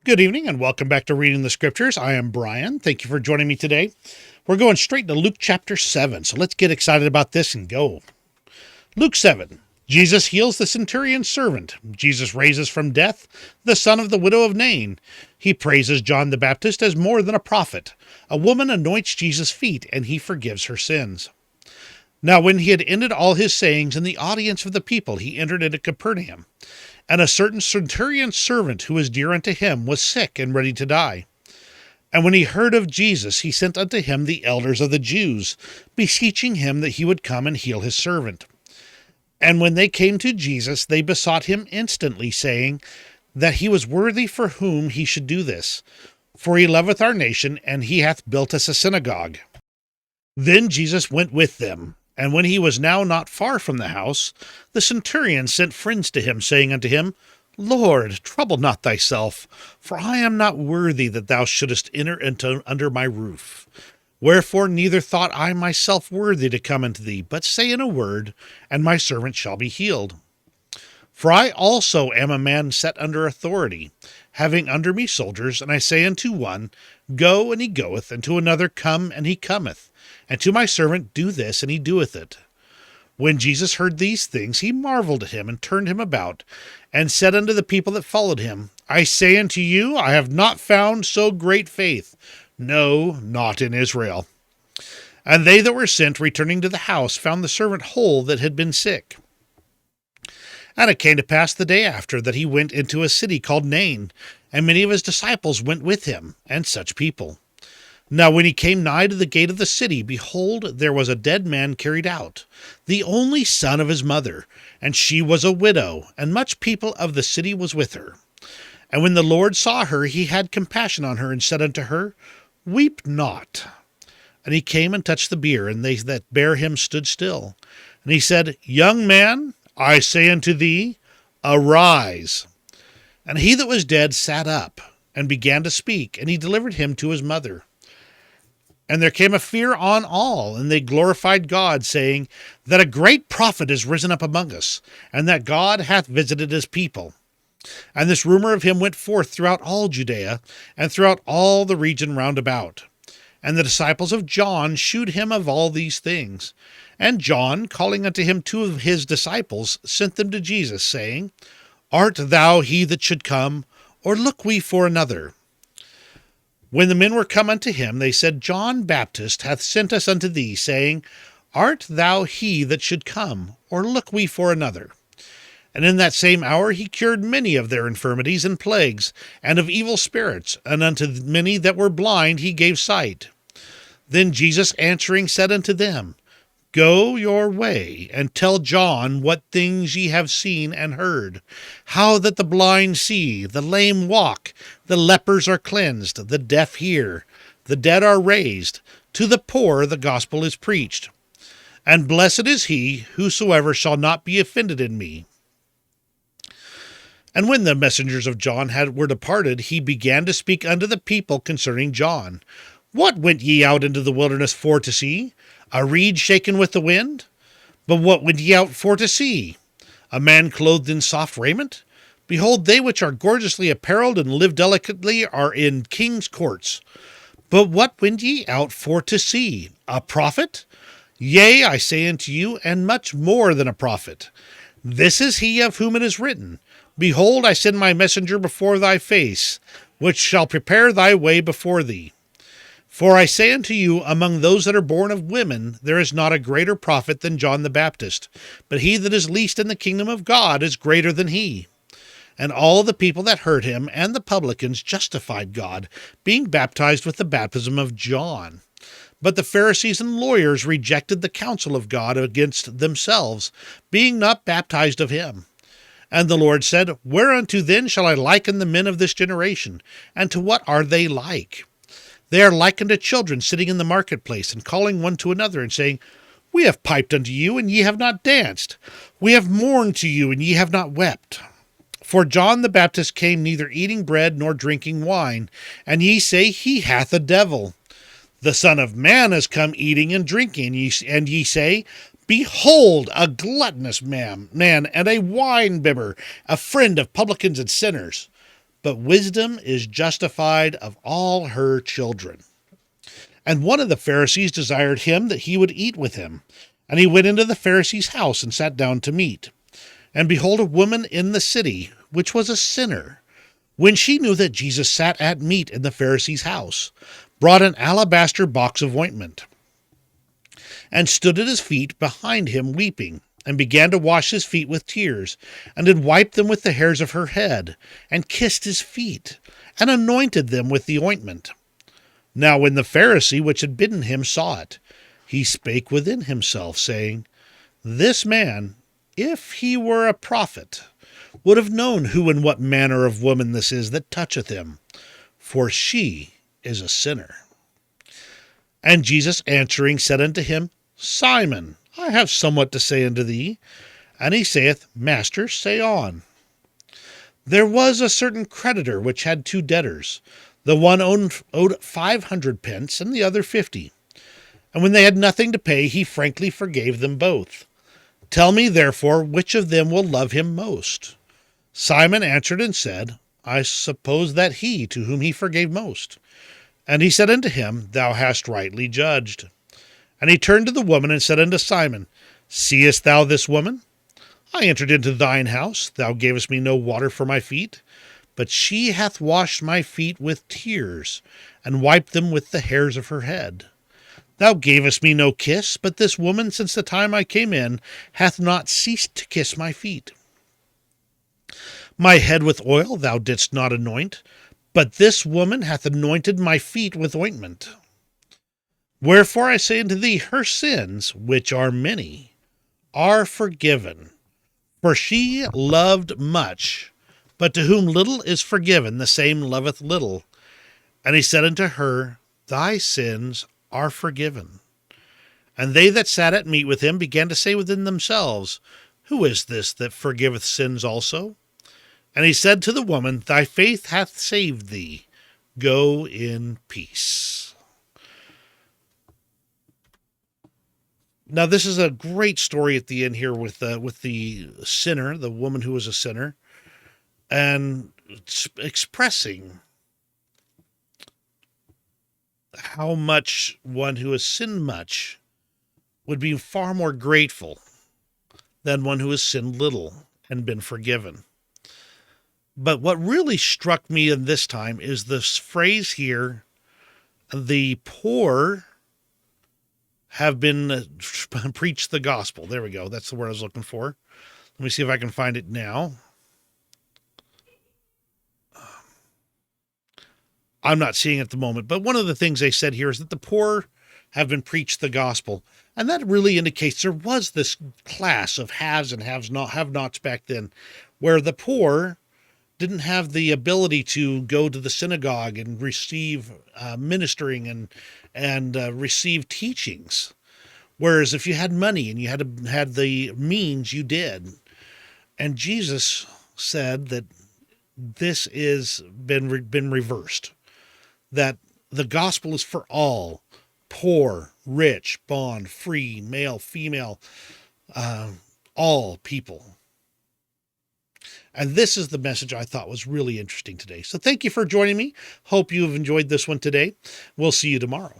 Good evening and welcome back to Reading the Scriptures. I am Brian. Thank you for joining me today. We're going straight to Luke chapter 7, so let's get excited about this and go. Luke 7. Jesus heals the centurion's servant. Jesus raises from death the son of the widow of Nain. He praises John the Baptist as more than a prophet. A woman anoints Jesus' feet, and he forgives her sins. Now when he had ended all his sayings in the audience of the people, he entered into Capernaum. And a certain centurion's servant who was dear unto him was sick and ready to die. And when he heard of Jesus, he sent unto him the elders of the Jews, beseeching him that he would come and heal his servant. And when they came to Jesus, they besought him instantly, saying that he was worthy for whom he should do this. For he loveth our nation, and he hath built us a synagogue. Then Jesus went with them. And when he was now not far from the house, the centurion sent friends to him, saying unto him, Lord, trouble not thyself, for I am not worthy that thou shouldest enter under my roof. Wherefore neither thought I myself worthy to come unto thee, but say in a word, and my servant shall be healed. For I also am a man set under authority, having under me soldiers, and I say unto one, Go, and he goeth, and to another, Come, and he cometh. And to my servant, Do this, and he doeth it. When Jesus heard these things, he marveled at him, and turned him about, and said unto the people that followed him, I say unto you, I have not found so great faith, no, not in Israel. And they that were sent, returning to the house, found the servant whole that had been sick. And it came to pass the day after that he went into a city called Nain, and many of his disciples went with him, and such people. Now when he came nigh to the gate of the city, behold, there was a dead man carried out, the only son of his mother, and she was a widow, and much people of the city was with her. And when the Lord saw her, he had compassion on her, and said unto her, Weep not. And he came and touched the bier, and they that bare him stood still. And he said, Young man, I say unto thee, arise. And he that was dead sat up, and began to speak, and he delivered him to his mother. And there came a fear on all, and they glorified God, saying, That a great prophet is risen up among us, and that God hath visited his people. And this rumor of him went forth throughout all Judea, and throughout all the region round about. And the disciples of John shewed him of all these things. And John, calling unto him two of his disciples, sent them to Jesus, saying, Art thou he that should come, or look we for another? When the men were come unto him, they said, John Baptist hath sent us unto thee, saying, Art thou he that should come, or look we for another? And in that same hour he cured many of their infirmities and plagues, and of evil spirits, and unto many that were blind he gave sight. Then Jesus answering said unto them, Go your way, and tell John what things ye have seen and heard, how that the blind see, the lame walk, the lepers are cleansed, the deaf hear, the dead are raised, to the poor the gospel is preached. And blessed is he whosoever shall not be offended in me. And when the messengers of John were departed, he began to speak unto the people concerning John. What went ye out into the wilderness for to see? A reed shaken with the wind? But what went ye out for to see? A man clothed in soft raiment? Behold, they which are gorgeously apparelled and live delicately are in king's courts. But what went ye out for to see? A prophet? Yea, I say unto you, and much more than a prophet. This is he of whom it is written, Behold, I send my messenger before thy face, which shall prepare thy way before thee. For I say unto you, among those that are born of women, there is not a greater prophet than John the Baptist, but he that is least in the kingdom of God is greater than he. And all the people that heard him and the publicans justified God, being baptized with the baptism of John. But the Pharisees and lawyers rejected the counsel of God against themselves, being not baptized of him. And the Lord said, Whereunto then shall I liken the men of this generation? And to what are they like? They are like unto children sitting in the marketplace, and calling one to another, and saying, We have piped unto you, and ye have not danced. We have mourned to you, and ye have not wept. For John the Baptist came neither eating bread nor drinking wine, and ye say, He hath a devil. The Son of Man is come eating and drinking, and ye say, Behold, a gluttonous man, and a wine bibber, a friend of publicans and sinners. but wisdom is justified of all her children. And one of the Pharisees desired him that he would eat with him. And he went into the Pharisee's house and sat down to meat. And behold, a woman in the city, which was a sinner, when she knew that Jesus sat at meat in the Pharisee's house, brought an alabaster box of ointment, and stood at his feet behind him weeping, and began to wash his feet with tears, and did wipe them with the hairs of her head, and kissed his feet, and anointed them with the ointment. Now when the Pharisee which had bidden him saw it, he spake within himself, saying, This man, if he were a prophet, would have known who and what manner of woman this is that toucheth him, for she is a sinner. And Jesus answering said unto him, Simon, I have somewhat to say unto thee. And he saith, Master, say on. There was a certain creditor which had 2 debtors. The one owed 500 pence, and the other 50. And when they had nothing to pay, he frankly forgave them both. Tell me, therefore, which of them will love him most? Simon answered and said, I suppose that he to whom he forgave most. And he said unto him, Thou hast rightly judged. And he turned to the woman and said unto Simon, Seest thou this woman? I entered into thine house. Thou gavest me no water for my feet, but she hath washed my feet with tears, and wiped them with the hairs of her head. Thou gavest me no kiss, but this woman, since the time I came in, hath not ceased to kiss my feet. My head with oil thou didst not anoint, but this woman hath anointed my feet with ointment. Wherefore I say unto thee, her sins, which are many, are forgiven. For she loved much, but to whom little is forgiven, the same loveth little. And he said unto her, Thy sins are forgiven. And they that sat at meat with him began to say within themselves, Who is this that forgiveth sins also? And he said to the woman, Thy faith hath saved thee. Go in peace. Now, this is a great story at the end here with the sinner, the woman who was a sinner, and expressing how much one who has sinned much would be far more grateful than one who has sinned little and been forgiven. But what really struck me in this time is this phrase here, the poor have been preached the gospel. There we go. That's the word I was looking for. Let me see if I can find it now. I'm not seeing it at the moment, but one of the things they said here is that the poor have been preached the gospel. And that really indicates there was this class of haves and have-nots back then, where the poor didn't have the ability to go to the synagogue and receive ministering and receive teachings. Whereas if you had money and you had the means, you did. And Jesus said that this is been reversed, that the gospel is for all, poor, rich, bond, free, male, female, all people. And this is the message I thought was really interesting today. So thank you for joining me. Hope you have enjoyed this one today. We'll see you tomorrow.